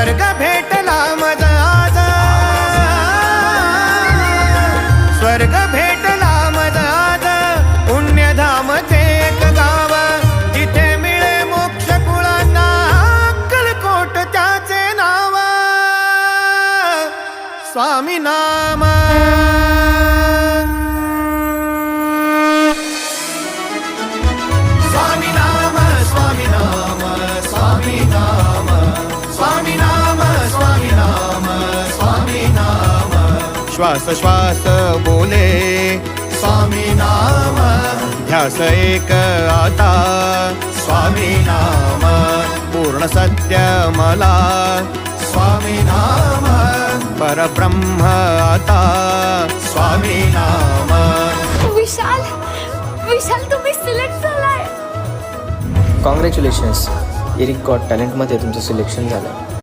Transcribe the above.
स्वर्ग भेटला मज आज, स्वर्ग भेटला मज आज, पुण्यधाम ते एक गाव, जिथे मिळे मोक्ष कुळांना, अक्कलकोट त्याचे नाव. स्वामी नाम, स्वामी नाम, स्वामी नाम, स्वामी नाम, स्वामी नाम, स्वामी नाम, स्वामी नाम. श्वास श्वास बोले स्वामी नाम, ध्यास एक आता स्वामी नाम, पूर्ण सत्य मला स्वामी नाम, परब्रह्म आता स्वामी नाम. विशाल, विशाल तुम्ही सिलेक्ट झालाय. कॉंग्रॅच्युलेशन्स, एरिक गॉट टॅलेंटमध्ये तुमचं सिलेक्शन झालं.